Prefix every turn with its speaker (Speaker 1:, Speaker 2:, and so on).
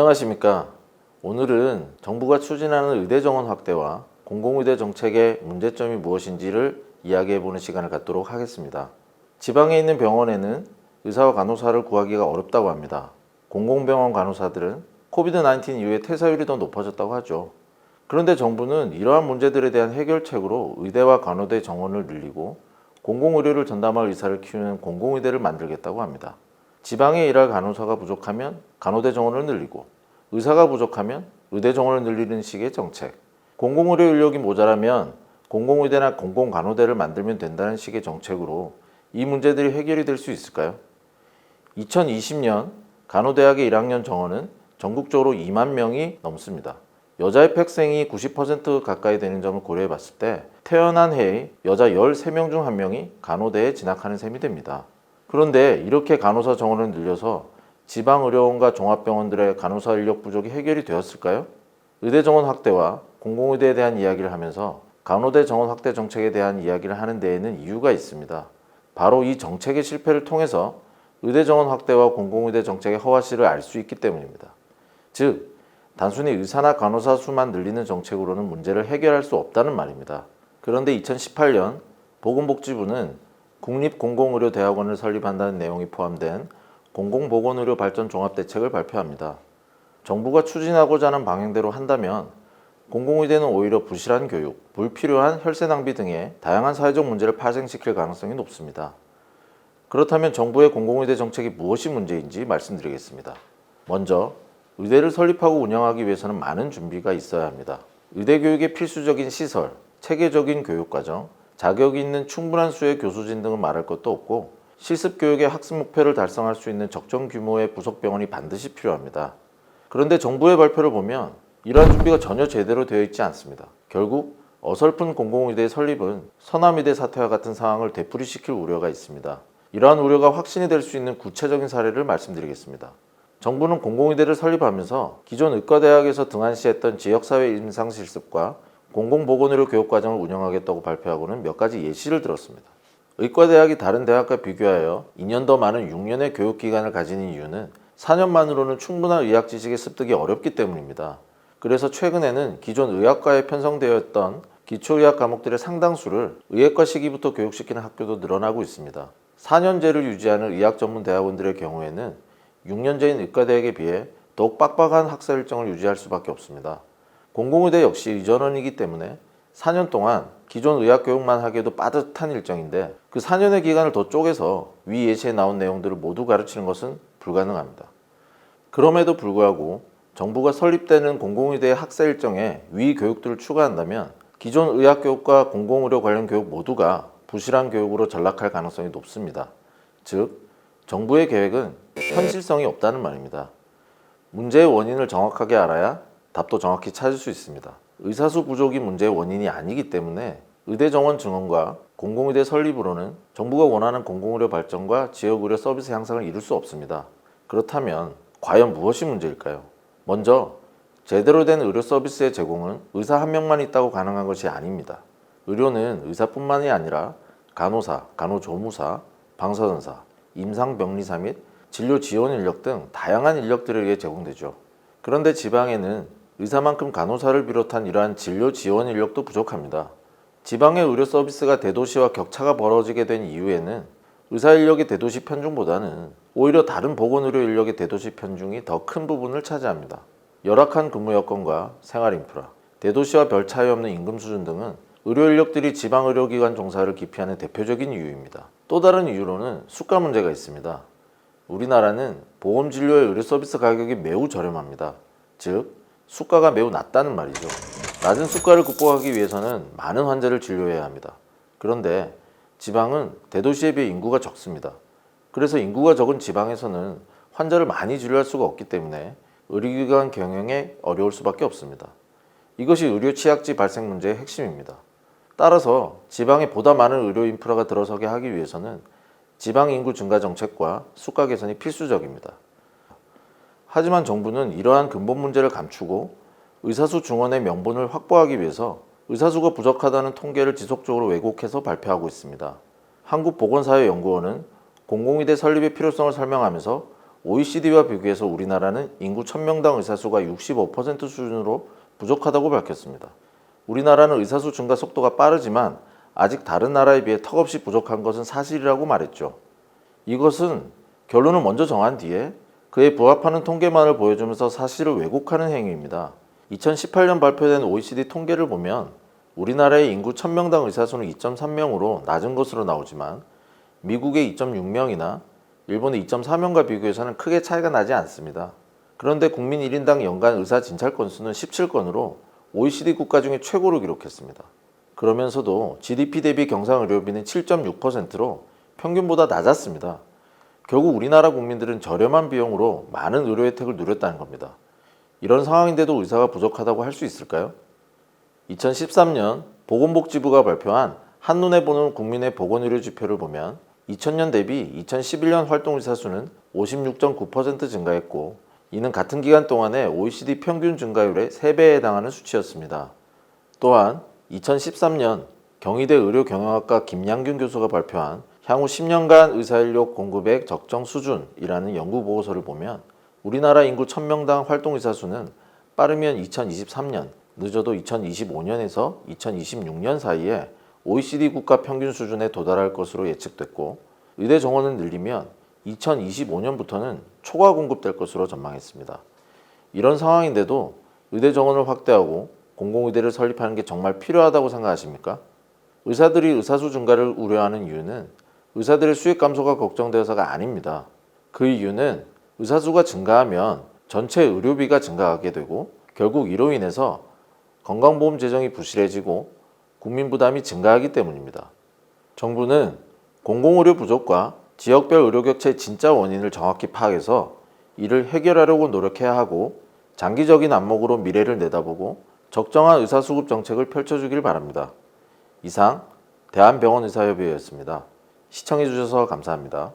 Speaker 1: 안녕하십니까. 오늘은 정부가 추진하는 의대 정원 확대와 공공의대 정책의 문제점이 무엇인지를 이야기해보는 시간을 갖도록 하겠습니다. 지방에 있는 병원에는 의사와 간호사를 구하기가 어렵다고 합니다. 공공병원 간호사들은 코비드-19 이후에 퇴사율이 더 높아졌다고 하죠. 그런데 정부는 이러한 문제들에 대한 해결책으로 의대와 간호대 정원을 늘리고 공공의료를 전담할 의사를 키우는 공공의대를 만들겠다고 합니다. 지방에 일할 간호사가 부족하면 간호대 정원을 늘리고 의사가 부족하면 의대 정원을 늘리는 식의 정책, 공공의료 인력이 모자라면 공공의대나 공공간호대를 만들면 된다는 식의 정책으로 이 문제들이 해결이 될 수 있을까요? 2020년 간호대학의 1학년 정원은 전국적으로 2만 명이 넘습니다. 여자 입학생이 90% 가까이 되는 점을 고려해 봤을 때 태어난 해에 여자 13명 중 1명이 간호대에 진학하는 셈이 됩니다. 그런데 이렇게 간호사 정원을 늘려서 지방의료원과 종합병원들의 간호사 인력 부족이 해결이 되었을까요? 의대 정원 확대와 공공의대에 대한 이야기를 하면서 간호대 정원 확대 정책에 대한 이야기를 하는 데에는 이유가 있습니다. 바로 이 정책의 실패를 통해서 의대 정원 확대와 공공의대 정책의 허화시를 알 수 있기 때문입니다. 즉, 단순히 의사나 간호사 수만 늘리는 정책으로는 문제를 해결할 수 없다는 말입니다. 그런데 2018년 보건복지부는 국립공공의료대학원을 설립한다는 내용이 포함된 공공보건의료 발전 종합대책을 발표합니다. 정부가 추진하고자 하는 방향대로 한다면 공공의대는 오히려 부실한 교육, 불필요한 혈세 낭비 등의 다양한 사회적 문제를 파생시킬 가능성이 높습니다. 그렇다면 정부의 공공의대 정책이 무엇이 문제인지 말씀드리겠습니다. 먼저 의대를 설립하고 운영하기 위해서는 많은 준비가 있어야 합니다. 의대 교육의 필수적인 시설, 체계적인 교육과정, 자격이 있는 충분한 수의 교수진 등은 말할 것도 없고 실습교육의 학습 목표를 달성할 수 있는 적정 규모의 부속병원이 반드시 필요합니다. 그런데 정부의 발표를 보면 이러한 준비가 전혀 제대로 되어 있지 않습니다. 결국 어설픈 공공의대 설립은 서남의대 사태와 같은 상황을 되풀이시킬 우려가 있습니다. 이러한 우려가 확신이 될 수 있는 구체적인 사례를 말씀드리겠습니다. 정부는 공공의대를 설립하면서 기존 의과대학에서 등한시했던 지역사회 임상실습과 공공보건의료 교육과정을 운영하겠다고 발표하고는 몇 가지 예시를 들었습니다. 의과대학이 다른 대학과 비교하여 2년 더 많은 6년의 교육기간을 가지는 이유는 4년만으로는 충분한 의학 지식에 습득이 어렵기 때문입니다. 그래서 최근에는 기존 의학과에 편성되어 있던 기초의학 과목들의 상당수를 의학과 시기부터 교육시키는 학교도 늘어나고 있습니다. 4년제를 유지하는 의학 전문 대학원들의 경우에는 6년제인 의과대학에 비해 더욱 빡빡한 학사 일정을 유지할 수밖에 없습니다. 공공의대 역시 의전원이기 때문에 4년 동안 기존 의학교육만 하기에도 빠듯한 일정인데 그 4년의 기간을 더 쪼개서 위 예시에 나온 내용들을 모두 가르치는 것은 불가능합니다. 그럼에도 불구하고 정부가 설립되는 공공의대의 학사 일정에 위 교육들을 추가한다면 기존 의학교육과 공공의료 관련 교육 모두가 부실한 교육으로 전락할 가능성이 높습니다. 즉, 정부의 계획은 현실성이 없다는 말입니다. 문제의 원인을 정확하게 알아야 답도 정확히 찾을 수 있습니다. 의사수 부족이 문제의 원인이 아니기 때문에 의대 정원 증원과 공공의대 설립으로는 정부가 원하는 공공의료 발전과 지역의료 서비스 향상을 이룰 수 없습니다. 그렇다면 과연 무엇이 문제일까요? 먼저 제대로 된 의료 서비스의 제공은 의사 한 명만 있다고 가능한 것이 아닙니다. 의료는 의사뿐만이 아니라 간호사, 간호조무사, 방사선사, 임상병리사 및 진료 지원 인력 등 다양한 인력들에 의해 제공되죠. 그런데 지방에는 의사만큼 간호사를 비롯한 이러한 진료 지원 인력도 부족합니다. 지방의 의료 서비스가 대도시와 격차가 벌어지게 된 이유에는 의사 인력의 대도시 편중보다는 오히려 다른 보건의료 인력의 대도시 편중이 더 큰 부분을 차지합니다. 열악한 근무 여건과 생활 인프라, 대도시와 별 차이 없는 임금 수준 등은 의료 인력들이 지방 의료기관 종사를 기피하는 대표적인 이유입니다. 또 다른 이유로는 수가 문제가 있습니다. 우리나라는 보험진료의 의료 서비스 가격이 매우 저렴합니다. 즉, 수가가 매우 낮다는 말이죠. 낮은 수가를 극복하기 위해서는 많은 환자를 진료해야 합니다. 그런데 지방은 대도시에 비해 인구가 적습니다. 그래서 인구가 적은 지방에서는 환자를 많이 진료할 수가 없기 때문에 의료기관 경영에 어려울 수밖에 없습니다. 이것이 의료 취약지 발생 문제의 핵심입니다. 따라서 지방에 보다 많은 의료 인프라가 들어서게 하기 위해서는 지방 인구 증가 정책과 수가 개선이 필수적입니다. 하지만 정부는 이러한 근본 문제를 감추고 의사수 증원의 명분을 확보하기 위해서 의사수가 부족하다는 통계를 지속적으로 왜곡해서 발표하고 있습니다. 한국보건사회연구원은 공공의대 설립의 필요성을 설명하면서 OECD와 비교해서 우리나라는 인구 1000명당 의사수가 65% 수준으로 부족하다고 밝혔습니다. 우리나라는 의사수 증가 속도가 빠르지만 아직 다른 나라에 비해 턱없이 부족한 것은 사실이라고 말했죠. 이것은 결론을 먼저 정한 뒤에 그에 부합하는 통계만을 보여주면서 사실을 왜곡하는 행위입니다. 2018년 발표된 OECD 통계를 보면 우리나라의 인구 1000명당 의사수는 2.3명으로 낮은 것으로 나오지만 미국의 2.6명이나 일본의 2.4명과 비교해서는 크게 차이가 나지 않습니다. 그런데 국민 1인당 연간 의사 진찰 건수는 17건으로 OECD 국가 중에 최고로 기록했습니다. 그러면서도 GDP 대비 경상 의료비는 7.6%로 평균보다 낮았습니다. 결국 우리나라 국민들은 저렴한 비용으로 많은 의료 혜택을 누렸다는 겁니다. 이런 상황인데도 의사가 부족하다고 할 수 있을까요? 2013년 보건복지부가 발표한 한눈에 보는 국민의 보건의료 지표를 보면 2000년 대비 2011년 활동의사 수는 56.9% 증가했고 이는 같은 기간 동안의 OECD 평균 증가율의 3배에 해당하는 수치였습니다. 또한 2013년 경희대 의료경영학과 김양균 교수가 발표한 향후 10년간 의사인력 공급의 적정 수준이라는 연구보고서를 보면 우리나라 인구 1000명당 활동의사 수는 빠르면 2023년, 늦어도 2025년에서 2026년 사이에 OECD 국가 평균 수준에 도달할 것으로 예측됐고 의대 정원을 늘리면 2025년부터는 초과 공급될 것으로 전망했습니다. 이런 상황인데도 의대 정원을 확대하고 공공의대를 설립하는 게 정말 필요하다고 생각하십니까? 의사들이 의사수 증가를 우려하는 이유는 의사들의 수익 감소가 걱정되어서가 아닙니다. 그 이유는 의사수가 증가하면 전체 의료비가 증가하게 되고 결국 이로 인해서 건강보험 재정이 부실해지고 국민 부담이 증가하기 때문입니다. 정부는 공공의료 부족과 지역별 의료 격차의 진짜 원인을 정확히 파악해서 이를 해결하려고 노력해야 하고 장기적인 안목으로 미래를 내다보고 적정한 의사수급 정책을 펼쳐주길 바랍니다. 이상 대한병원의사협의회였습니다. 시청해주셔서 감사합니다.